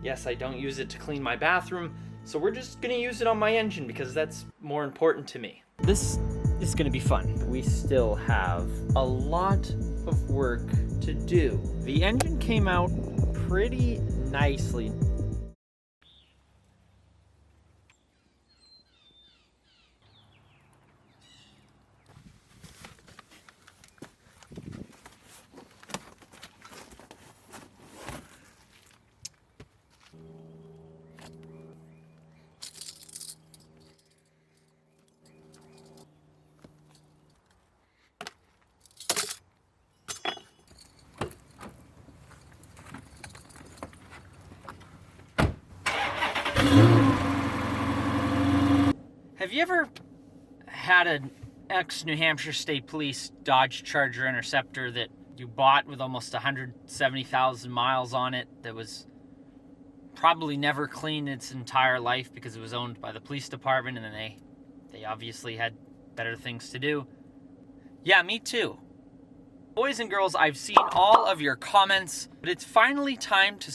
Yes, I don't use it to clean my bathroom, so we're just gonna use it on my engine because that's more important to me. This is gonna be fun. We still have a lot of work to do. The engine came out pretty nicely. Have you ever had an ex-New Hampshire State Police Dodge Charger Interceptor that you bought with almost 170,000 miles on it that was probably never cleaned its entire life because it was owned by the police department and then they obviously had better things to do? Yeah, me too. Boys and girls, I've seen all of your comments, but it's finally time to...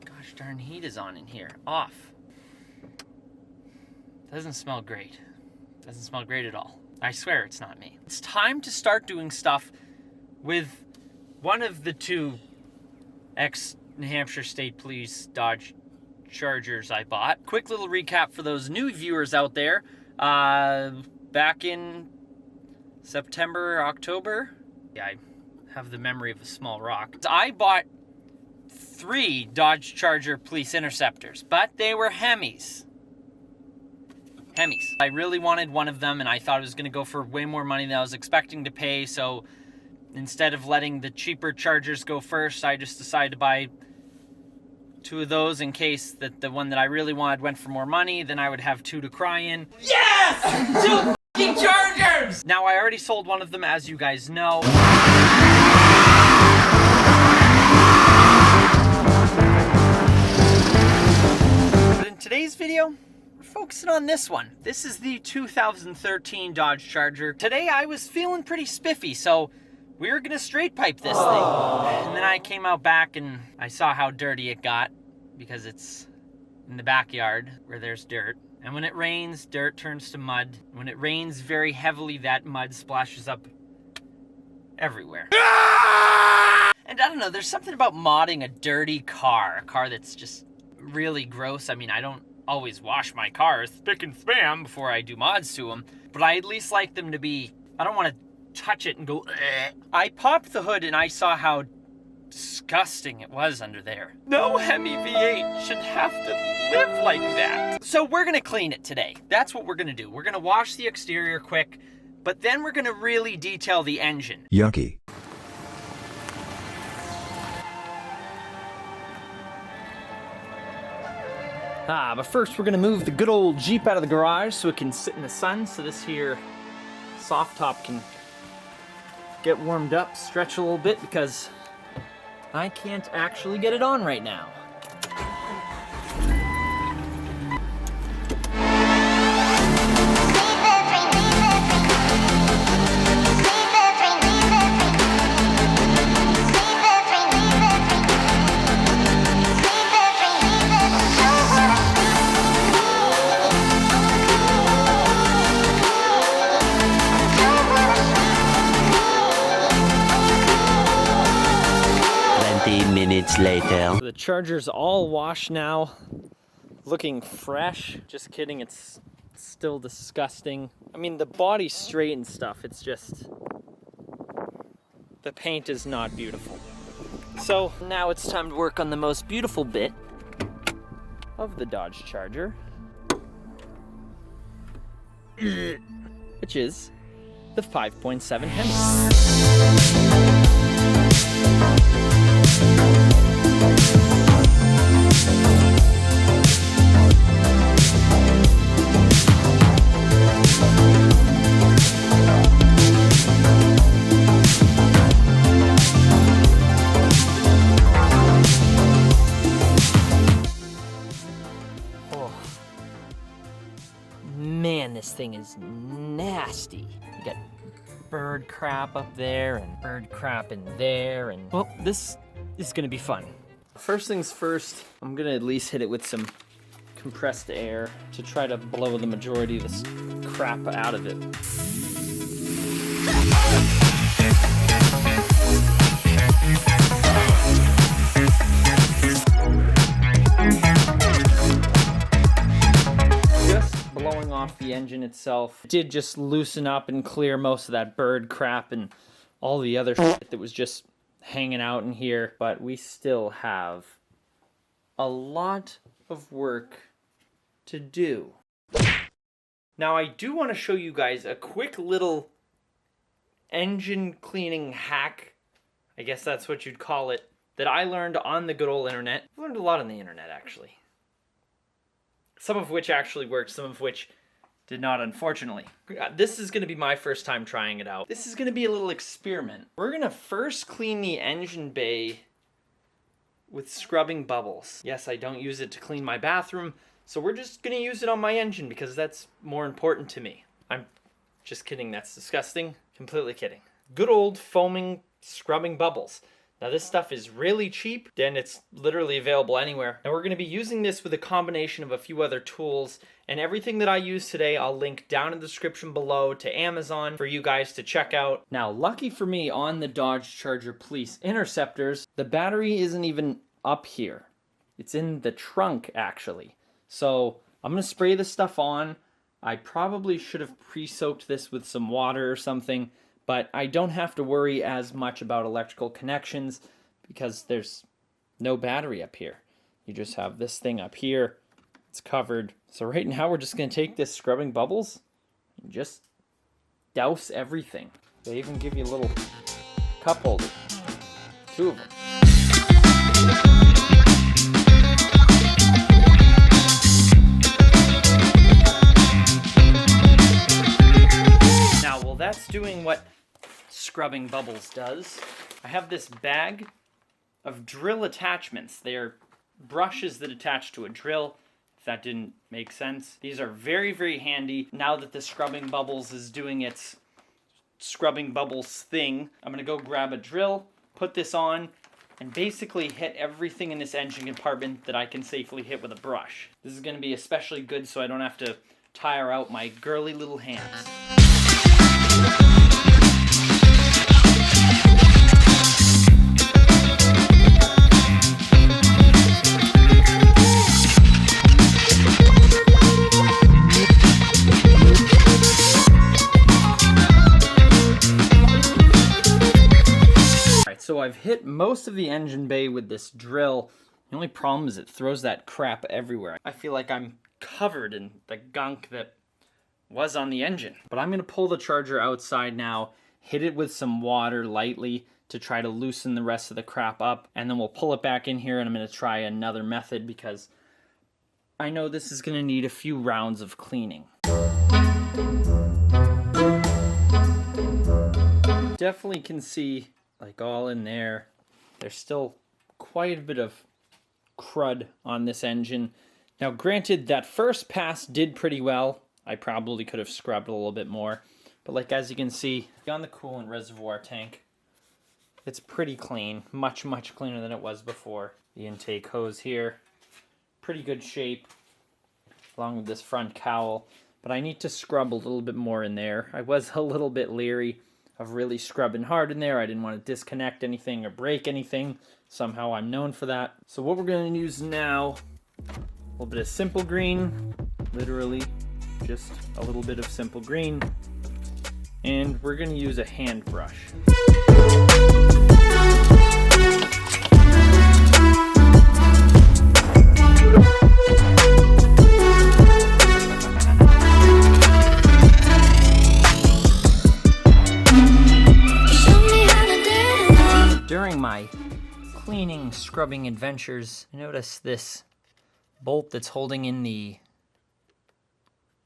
Gosh darn, heat is on in here. Off. Doesn't smell great. Doesn't smell great at all. I swear it's not me. It's time to start doing stuff with one of the two ex-New Hampshire State Police Dodge Chargers I bought. Quick little recap for those new viewers out there. Back in September, October, yeah, I have the memory of a small rock. I bought 3 Dodge Charger Police Interceptors, but they were Hemis. I really wanted one of them, and I thought it was going to go for way more money than I was expecting to pay, so instead of letting the cheaper Chargers go first, I just decided to buy 2 of those in case that the one that I really wanted went for more money, then I would have 2 to cry in. Yes! 2 fucking Chargers! Now, I already sold one of them, as you guys know. But in today's video, focusing on this one. This is the 2013 Dodge Charger. Today I was feeling pretty spiffy, so we were gonna straight pipe this thing. And then I came out back and I saw how dirty it got because it's in the backyard where there's dirt. And when it rains, dirt turns to mud. When it rains very heavily, that mud splashes up everywhere. And I don't know, there's something about modding a dirty car, a car that's just really gross. I mean, I don't always wash my cars spick and span before I do mods to them, but I at least like them to be, I don't want to touch it and go, ugh. I popped the hood and I saw how disgusting it was under there. No Hemi V8 should have to live like that. So we're gonna clean it today. That's what we're gonna do. We're gonna wash the exterior quick, but then we're gonna really detail the engine. Yucky. But first we're gonna move the good old Jeep out of the garage so it can sit in the sun, so this here soft top can get warmed up, stretch a little bit, because I can't actually get it on right now. Minutes later. The Charger's all washed now, looking fresh. Just kidding, it's still disgusting. I mean, the body's straight and stuff, it's just, the paint is not beautiful. So now it's time to work on the most beautiful bit of the Dodge Charger, which is the 5.7 Hemi. Man, this thing is nasty. You got bird crap up there and bird crap in there, and well, this is gonna be fun. First things first, I'm gonna at least hit it with some compressed air to try to blow the majority of this crap out of it. Just blowing off the engine itself did just loosen up and clear most of that bird crap and all the other shit that was just hanging out in here, but we still have a lot of work to do. Now I do want to show you guys a quick little engine cleaning hack, I guess that's what you'd call it, that I learned on the good old internet. I've learned a lot on the internet actually. Some of which actually worked, some of which did not, unfortunately. This is going to be my first time trying it out. This is going to be a little experiment. We're going to first clean the engine bay with scrubbing bubbles. Yes, I don't use it to clean my bathroom, so we're just going to use it on my engine because that's more important to me. I'm just kidding, that's disgusting. Completely kidding. Good old foaming scrubbing bubbles. Now this stuff is really cheap, and it's literally available anywhere. And we're going to be using this with a combination of a few other tools, and everything that I use today I'll link down in the description below to Amazon for you guys to check out. Now lucky for me, on the Dodge Charger Police Interceptors, the battery isn't even up here. It's in the trunk actually. So I'm going to spray this stuff on. I probably should have pre-soaked this with some water or something, but I don't have to worry as much about electrical connections because there's no battery up here. You just have this thing up here. It's covered. So right now we're just going to take this scrubbing bubbles and just douse everything. They even give you a little cup holder. 2 of them. Now, while that's doing what scrubbing bubbles does, I have this bag of drill attachments. They're brushes that attach to a drill, if that didn't make sense. These are very, very handy. Now that the scrubbing bubbles is doing its scrubbing bubbles thing, I'm gonna go grab a drill, put this on, and basically hit everything in this engine compartment that I can safely hit with a brush. This is gonna be especially good so I don't have to tire out my girly little hands. So I've hit most of the engine bay with this drill. The only problem is it throws that crap everywhere. I feel like I'm covered in the gunk that was on the engine. But I'm going to pull the Charger outside now, hit it with some water lightly to try to loosen the rest of the crap up, and then we'll pull it back in here and I'm going to try another method because I know this is going to need a few rounds of cleaning. Definitely can see, like, all in there. There's still quite a bit of crud on this engine. Now granted, that first pass did pretty well. I probably could have scrubbed a little bit more. But like, as you can see, on the coolant reservoir tank, it's pretty clean. Much, much cleaner than it was before. The intake hose here, pretty good shape, along with this front cowl. But I need to scrub a little bit more in there. I was a little bit leery of really scrubbing hard in there. I didn't want to disconnect anything or break anything. Somehow I'm known for that. So what we're going to use now, a little bit of simple green, literally just a little bit of simple green, and we're going to use a hand brush. During my cleaning, scrubbing adventures, I noticed this bolt that's holding in the...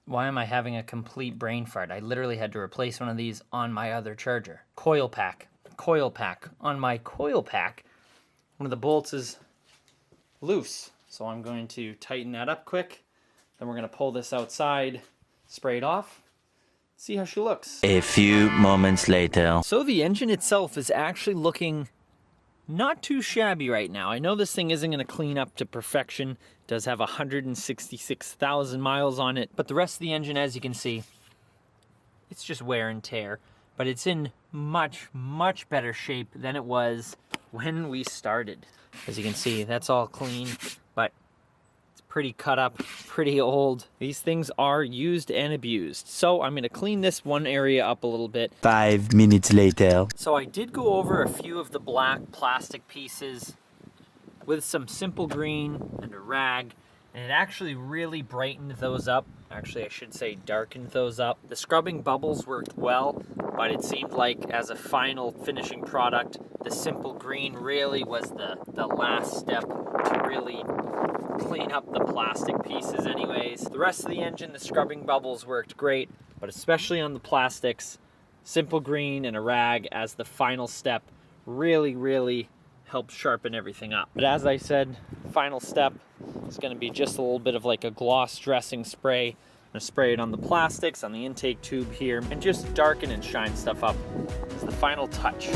Why am I having a complete brain fart? I literally had to replace one of these on my other Charger. Coil pack. On my coil pack, one of the bolts is loose. So I'm going to tighten that up quick. Then we're going to pull this outside, spray it off, see how she looks. A few moments later. So the engine itself is actually looking not too shabby right now. I know this thing isn't going to clean up to perfection. It does have 166,000 miles on it, but the rest of the engine, as you can see, it's just wear and tear. But it's in much, much better shape than it was when we started. As you can see, that's all clean, but it's pretty cut up, pretty old. These things are used and abused. So I'm gonna clean this one area up a little bit. 5 minutes later. So I did go over a few of the black plastic pieces with some simple green and a rag, and it actually really brightened those up. Actually, I should say darkened those up. The scrubbing bubbles worked well, but it seemed like as a final finishing product, the simple green really was the last step to really clean up the plastic pieces anyways. The rest of the engine, the scrubbing bubbles worked great, but especially on the plastics, simple green and a rag as the final step really, really helped sharpen everything up. But as I said, final step is going to be just a little bit of like a gloss dressing spray. I'm going to spray it on the plastics, on the intake tube here, and just darken and shine stuff up as the final touch.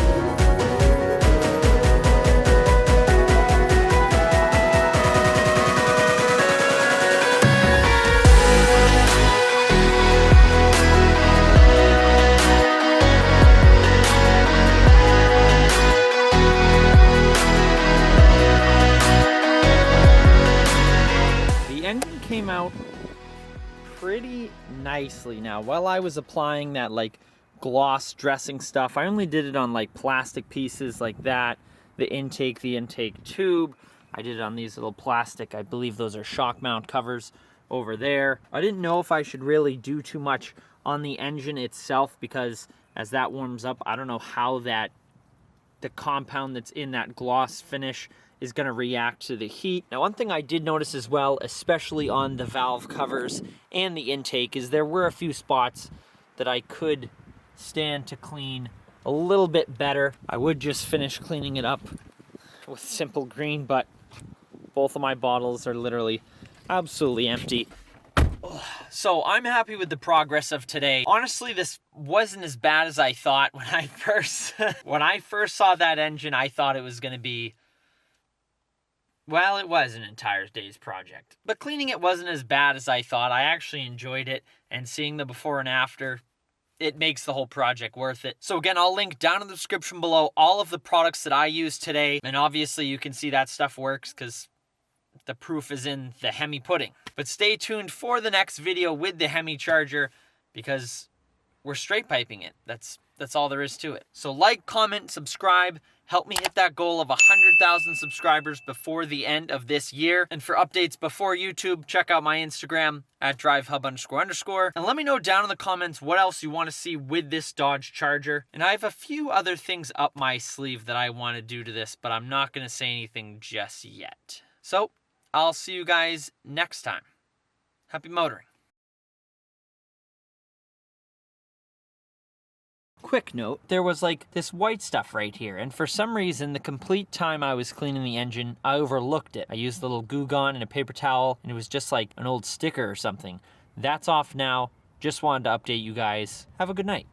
Came out pretty nicely. Now, while I was applying that like gloss dressing stuff, I only did it on like plastic pieces like that, the intake tube. I did it on these little plastic, I believe those are shock mount covers over there. I didn't know if I should really do too much on the engine itself, because as that warms up, I don't know how the compound that's in that gloss finish is going to react to the heat. Now, one thing I did notice as well, especially on the valve covers and the intake, is there were a few spots that I could stand to clean a little bit better. I would just finish cleaning it up with simple green, but both of my bottles are literally absolutely empty. So I'm happy with the progress of today. Honestly, this wasn't as bad as I thought when I first saw that engine. I thought it was going to be, well, it was an entire day's project. But cleaning it wasn't as bad as I thought. I actually enjoyed it, and seeing the before and after, it makes the whole project worth it. So again, I'll link down in the description below all of the products that I used today. And obviously you can see that stuff works because the proof is in the Hemi pudding. But stay tuned for the next video with the Hemi Charger, because we're straight piping it. That's all there is to it. So like, comment, subscribe. Help me hit that goal of 100,000 subscribers before the end of this year. And for updates before YouTube, check out my Instagram at DriveHub__. And let me know down in the comments what else you want to see with this Dodge Charger. And I have a few other things up my sleeve that I want to do to this, but I'm not going to say anything just yet. So I'll see you guys next time. Happy motoring. Quick note, there was like this white stuff right here, and for some reason the complete time I was cleaning the engine, I overlooked it. I used a little Goo Gone and a paper towel, and it was just like an old sticker or something. That's off now. Just wanted to update you guys. Have a good night.